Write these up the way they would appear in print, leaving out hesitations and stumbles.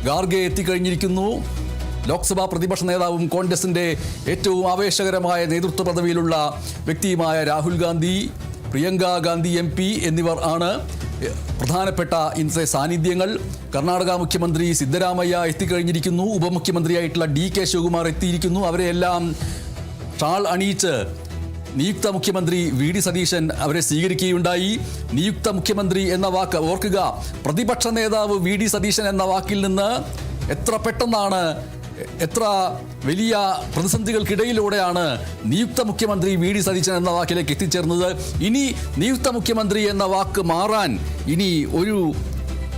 ഖാർഗെ എത്തിക്കഴിഞ്ഞിരിക്കുന്നു. ലോക്സഭാ പ്രതിപക്ഷ നേതാവും കോൺഗ്രസിൻ്റെ ഏറ്റവും ആവേശകരമായ നേതൃത്വ പദവിയിലുള്ള വ്യക്തിയുമായ രാഹുൽ ഗാന്ധി, പ്രിയങ്ക ഗാന്ധി MP എന്നിവർ ആണ് പ്രധാനപ്പെട്ട ഇന്നത്തെ സാന്നിധ്യങ്ങൾ. കർണാടക മുഖ്യമന്ത്രി സിദ്ധരാമയ്യ എത്തിക്കഴിഞ്ഞിരിക്കുന്നു. ഉപമുഖ്യമന്ത്രിയായിട്ടുള്ള DK ശിവകുമാർ എത്തിയിരിക്കുന്നു. അവരെയെല്ലാം ഷാൾ അണിയിച്ച് നിയുക്ത മുഖ്യമന്ത്രി VD സതീശൻ അവരെ സ്വീകരിക്കുകയുണ്ടായി. നിയുക്ത മുഖ്യമന്ത്രി എന്ന വാക്ക് ഓർക്കുക, പ്രതിപക്ഷ നേതാവ് VD സതീശൻ എന്ന വാക്കിൽ നിന്ന് എത്ര പെട്ടെന്നാണ്, എത്ര വലിയ പ്രതിസന്ധികൾക്കിടയിലൂടെയാണ് നിയുക്ത മുഖ്യമന്ത്രി VD സതീശൻ എന്ന വാക്കിലേക്ക് എത്തിച്ചേർന്നത്. ഇനി നിയുക്ത മുഖ്യമന്ത്രി എന്ന വാക്ക് മാറാൻ ഇനി ഒരു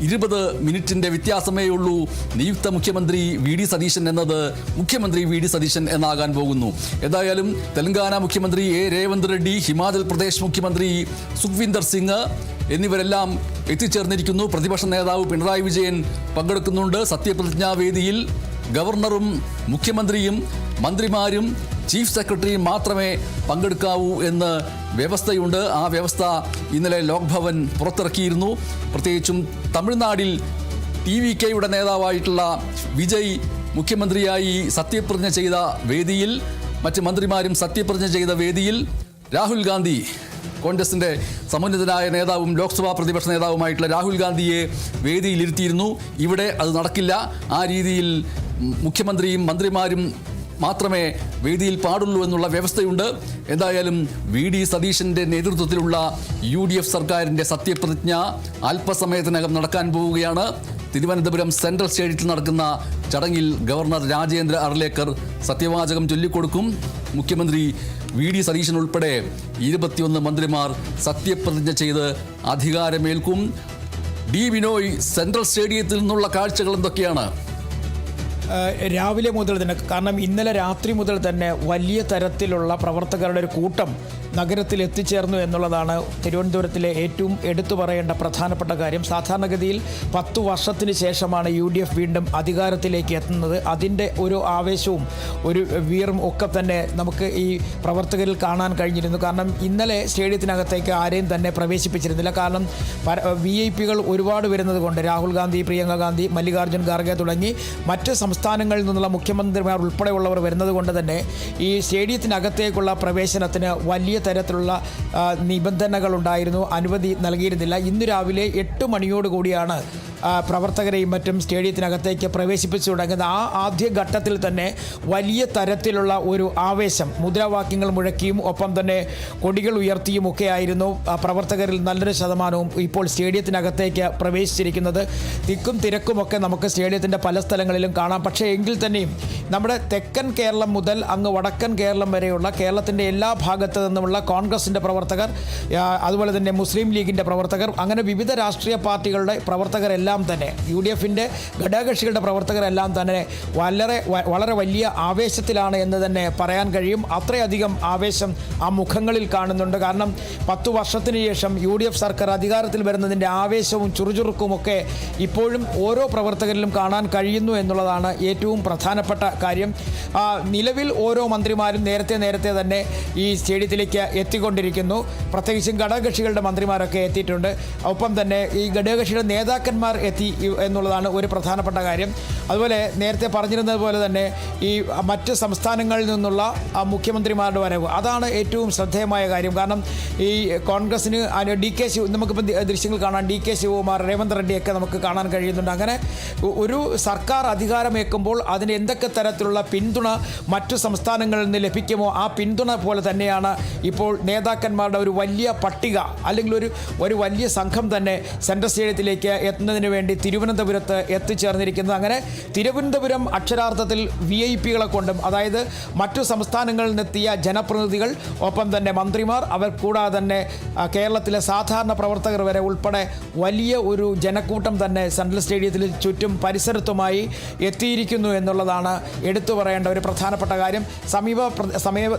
20 മിനിറ്റിൻ്റെ വ്യത്യാസമേ ഉള്ളൂ. നിയുക്ത മുഖ്യമന്ത്രി VD സതീശൻ എന്നത് മുഖ്യമന്ത്രി VD സതീശൻ എന്നാകാൻ പോകുന്നു. ഏതായാലും തെലങ്കാന മുഖ്യമന്ത്രി രേവന്ത് റെഡ്ഡി, ഹിമാചൽ പ്രദേശ് മുഖ്യമന്ത്രി സുഖ്വിന്ദർ സിംഗ് എന്നിവരെല്ലാം എത്തിച്ചേർന്നിരിക്കുന്നു. പ്രതിപക്ഷ നേതാവ് പിണറായി വിജയൻ പങ്കെടുക്കുന്നുണ്ട്. സത്യപ്രതിജ്ഞാവേദിയിൽ ഗവർണറും മുഖ്യമന്ത്രിയും മന്ത്രിമാരും ചീഫ് സെക്രട്ടറിയും മാത്രമേ പങ്കെടുക്കാവൂ എന്ന് വ്യവസ്ഥയുണ്ട്. ആ വ്യവസ്ഥ ഇന്നലെ ലോക്ഭവൻ പുറത്തിറക്കിയിരുന്നു. പ്രത്യേകിച്ചും തമിഴ്നാട്ടിൽ TVKയുടെ നേതാവായിട്ടുള്ള വിജയ് മുഖ്യമന്ത്രിയായി സത്യപ്രതിജ്ഞ ചെയ്ത വേദിയിൽ, മറ്റ് മന്ത്രിമാരും സത്യപ്രതിജ്ഞ ചെയ്ത വേദിയിൽ രാഹുൽ ഗാന്ധി, കോൺഗ്രസിൻ്റെ സമുന്നതനായ നേതാവും ലോക്സഭാ പ്രതിപക്ഷ നേതാവുമായിട്ടുള്ള രാഹുൽ ഗാന്ധിയെ വേദിയിലിരുത്തിയിരുന്നു. ഇവിടെ അത് നടക്കില്ല. ആ രീതിയിൽ മുഖ്യമന്ത്രിയും മന്ത്രിമാരും മാത്രമേ വേദിയിൽ പാടുള്ളൂ എന്നുള്ള വ്യവസ്ഥയുണ്ട്. എന്തായാലും VD സതീശൻ്റെ നേതൃത്വത്തിലുള്ള UDF സർക്കാരിൻ്റെ സത്യപ്രതിജ്ഞ അല്പസമയത്തിനകം നടക്കാൻ പോവുകയാണ്. തിരുവനന്തപുരം സെൻട്രൽ സ്റ്റേഡിയത്തിൽ നടക്കുന്ന ചടങ്ങിൽ ഗവർണർ രാജേന്ദ്ര അർലേക്കർ സത്യവാചകം ചൊല്ലിക്കൊടുക്കും. മുഖ്യമന്ത്രി VD സതീശൻ ഉൾപ്പെടെ 21 മന്ത്രിമാർ സത്യപ്രതിജ്ഞ ചെയ്ത് അധികാരമേൽക്കും. ബിനോയ്, സെൻട്രൽ സ്റ്റേഡിയത്തിൽ നിന്നുള്ള കാഴ്ചകൾ എന്തൊക്കെയാണ്? രാവിലെ മുതൽ തന്നെ, കാരണം ഇന്നലെ രാത്രി മുതൽ തന്നെ വലിയ തരത്തിലുള്ള പ്രവർത്തകരുടെ ഒരു കൂട്ടം നഗരത്തിൽ എത്തിച്ചേർന്നു എന്നുള്ളതാണ് തിരുവനന്തപുരത്തിലെ ഏറ്റവും എടുത്തു പറയേണ്ട പ്രധാനപ്പെട്ട കാര്യം. സാധാരണഗതിയിൽ 10 വർഷത്തിന് ശേഷമാണ് UDF വീണ്ടും അധികാരത്തിലേക്ക് എത്തുന്നത്. അതിൻ്റെ ഒരു ആവേശവും ഒരു വീറും ഒക്കെ തന്നെ നമുക്ക് ഈ പ്രവർത്തകരിൽ കാണാൻ കഴിഞ്ഞിരുന്നു. കാരണം ഇന്നലെ സ്റ്റേഡിയത്തിനകത്തേക്ക് ആരെയും തന്നെ പ്രവേശിപ്പിച്ചിരുന്നില്ല. കാരണം VIP-കൾ ഒരുപാട് വരുന്നത് കൊണ്ട് രാഹുൽ ഗാന്ധി, പ്രിയങ്ക ഗാന്ധി, മല്ലികാർജ്ജുൻ ഖാർഗെ തുടങ്ങി മറ്റ് സംസ്ഥാനങ്ങളിൽ നിന്നുള്ള മുഖ്യമന്ത്രിമാർ ഉൾപ്പെടെയുള്ളവർ വരുന്നത് കൊണ്ട് തന്നെ ഈ സ്റ്റേഡിയത്തിനകത്തേക്കുള്ള പ്രവേശനത്തിന് വലിയ തരത്തിലുള്ള നിബന്ധനകളുണ്ടായിരുന്നു, അനുമതി നൽകിയിരുന്നില്ല. ഇന്ന് രാവിലെ 8 മണിയോടുകൂടിയാണ് പ്രവർത്തകരെയും മറ്റും സ്റ്റേഡിയത്തിനകത്തേക്ക് പ്രവേശിപ്പിച്ചു തുടങ്ങുന്നത്. ആ ആദ്യ ഘട്ടത്തിൽ തന്നെ വലിയ തരത്തിലുള്ള ഒരു ആവേശം, മുദ്രാവാക്യങ്ങൾ മുഴക്കിയും ഒപ്പം തന്നെ കൊടികൾ ഉയർത്തിയും ഒക്കെയായിരുന്നു പ്രവർത്തകരിൽ നല്ലൊരു ശതമാനവും ഇപ്പോൾ സ്റ്റേഡിയത്തിനകത്തേക്ക് പ്രവേശിച്ചിരിക്കുന്നത്. തിക്കും തിരക്കുമൊക്കെ നമുക്ക് സ്റ്റേഡിയത്തിൻ്റെ പല സ്ഥലങ്ങളിലും കാണാം. പക്ഷേ എങ്കിൽ തന്നെയും നമ്മുടെ തെക്കൻ കേരളം മുതൽ അങ്ങ് വടക്കൻ കേരളം വരെയുള്ള കേരളത്തിൻ്റെ എല്ലാ ഭാഗത്തു നിന്നുമുള്ള കോൺഗ്രസിൻ്റെ പ്രവർത്തകർ, അതുപോലെ തന്നെ മുസ്ലിം ലീഗിൻ്റെ പ്രവർത്തകർ, അങ്ങനെ വിവിധ രാഷ്ട്രീയ പാർട്ടികളുടെ പ്രവർത്തകരെല്ലാം തന്നെ, UDFൻ്റെ ഘടകകക്ഷികളുടെ പ്രവർത്തകരെല്ലാം തന്നെ വളരെ വലിയ ആവേശത്തിലാണ് എന്ന് തന്നെ പറയാൻ കഴിയും. അത്രയധികം ആവേശം ആ മുഖങ്ങളിൽ കാണുന്നുണ്ട്. കാരണം 10 വർഷത്തിന് ശേഷം UDF സർക്കാർ അധികാരത്തിൽ വരുന്നതിൻ്റെ ആവേശവും ചുറുചുറുക്കുമൊക്കെ ഇപ്പോഴും ഓരോ പ്രവർത്തകരിലും കാണാൻ കഴിയുന്നു എന്നുള്ളതാണ് ഏറ്റവും പ്രധാനപ്പെട്ട കാര്യം. നിലവിൽ ഓരോ മന്ത്രിമാരും നേരത്തെ തന്നെ ഈ സ്റ്റേഡിയത്തിലേക്ക് എത്തിക്കൊണ്ടിരിക്കുന്നു. പ്രത്യേകിച്ചും ഘടകകക്ഷികളുടെ മന്ത്രിമാരൊക്കെ എത്തിയിട്ടുണ്ട്. ഒപ്പം തന്നെ ഈ ഘടകകക്ഷിയുടെ നേതാക്കന്മാർ എത്തി എന്നുള്ളതാണ് ഒരു പ്രധാനപ്പെട്ട കാര്യം. അതുപോലെ നേരത്തെ പറഞ്ഞിരുന്നത് പോലെ തന്നെ ഈ മറ്റ് സംസ്ഥാനങ്ങളിൽ നിന്നുള്ള മുഖ്യമന്ത്രിമാരുടെ വരവ്, അതാണ് ഏറ്റവും ശ്രദ്ധേയമായ കാര്യം. കാരണം ഈ കോൺഗ്രസിന് നമുക്കിപ്പോൾ ദൃശ്യങ്ങൾ കാണാൻ DK ശിവകുമാർ, രേവന്ത് റെഡ്ഡിയൊക്കെ നമുക്ക് കാണാൻ കഴിയുന്നുണ്ട്. അങ്ങനെ ഒരു സർക്കാർ അധികാരമേൽക്കുമ്പോൾ അതിന് എന്തൊക്കെ തരത്തിലുള്ള പിന്തുണ മറ്റു സംസ്ഥാനങ്ങളിൽ നിന്ന് ലഭിക്കുമോ ആ പിന്തുണ പോലെ തന്നെയാണ് ഇപ്പോൾ നേതാക്കന്മാരുടെ ഒരു വലിയ പട്ടിക, അല്ലെങ്കിൽ ഒരു വലിയ സംഘം തന്നെ സെൻട്രൽ സ്റ്റേഡിയത്തിലേക്ക് എത്തുന്നതിന് വേണ്ടി തിരുവനന്തപുരത്ത് എത്തിച്ചേർന്നിരിക്കുന്നത്. അങ്ങനെ തിരുവനന്തപുരം അക്ഷരാർത്ഥത്തിൽ VIP-കളെ കൊണ്ടും, അതായത് മറ്റു സംസ്ഥാനങ്ങളിൽ നിന്നെത്തിയ ജനപ്രതിനിധികൾ, ഒപ്പം തന്നെ മന്ത്രിമാർ, അവർ കൂടാതെ തന്നെ കേരളത്തിലെ സാധാരണ പ്രവർത്തകർ വരെ ഉൾപ്പെടെ വലിയ ഒരു ജനക്കൂട്ടം തന്നെ സെൻട്രൽ സ്റ്റേഡിയത്തിൽ ചുറ്റും പരിസരത്തുമായി എത്തിയിരിക്കുന്നു എന്നുള്ളതാണ് എടുത്തു പറയേണ്ട ഒരു പ്രധാനപ്പെട്ട കാര്യം. സമീപ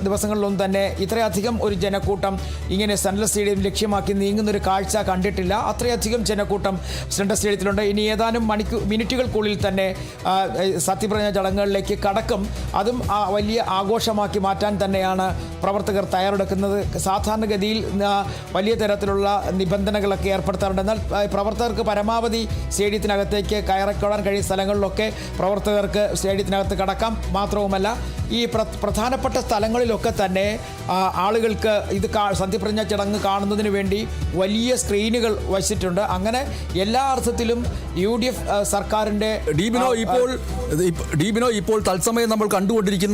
ദിവസങ്ങളിലൊന്നും തന്നെ ഇത്രയധികം ഒരു ജനക്കൂട്ടം ഇങ്ങനെ സെൻട്രൽ സ്റ്റേഡിയം ലക്ഷ്യമാക്കി നീങ്ങുന്നൊരു കാഴ്ച കണ്ടിട്ടില്ല. അത്രയധികം ജനക്കൂട്ടം സെൻട്രൽ സ്റ്റേഡിയത്തിൽ സ്റ്റേഡിയത്തിലുണ്ട്. ഇനി ഏതാനും മിനിറ്റുകൾക്കുള്ളിൽ തന്നെ സത്യപ്രതിജ്ഞ ചടങ്ങുകളിലേക്ക് കടക്കും. അതും വലിയ ആഘോഷമാക്കി മാറ്റാൻ തന്നെയാണ് പ്രവർത്തകർ തയ്യാറെടുക്കുന്നത്. സാധാരണഗതിയിൽ വലിയ തരത്തിലുള്ള നിബന്ധനകളൊക്കെ ഏർപ്പെടുത്താറുണ്ട്. എന്നാൽ പ്രവർത്തകർക്ക് പരമാവധി സ്റ്റേഡിയത്തിനകത്തേക്ക് കയറിക്കൊള്ളാൻ കഴിയുന്ന സ്ഥലങ്ങളിലൊക്കെ പ്രവർത്തകർക്ക് സ്റ്റേഡിയത്തിനകത്ത് കടക്കാം. മാത്രവുമല്ല ഈ പ്രധാനപ്പെട്ട സ്ഥലങ്ങളിലൊക്കെ തന്നെ ആളുകൾക്ക് ഇത് സത്യപ്രതിജ്ഞ ചടങ്ങ് കാണുന്നതിന് വേണ്ടി വലിയ സ്ക്രീനുകൾ വച്ചിട്ടുണ്ട്. അങ്ങനെ എല്ലാ അർത്ഥത്തിലും UDF സർക്കാരിൻ്റെ ഡീബിനോ ഇപ്പോൾ തത്സമയം നമ്മൾ കണ്ടുകൊണ്ടിരിക്കുന്ന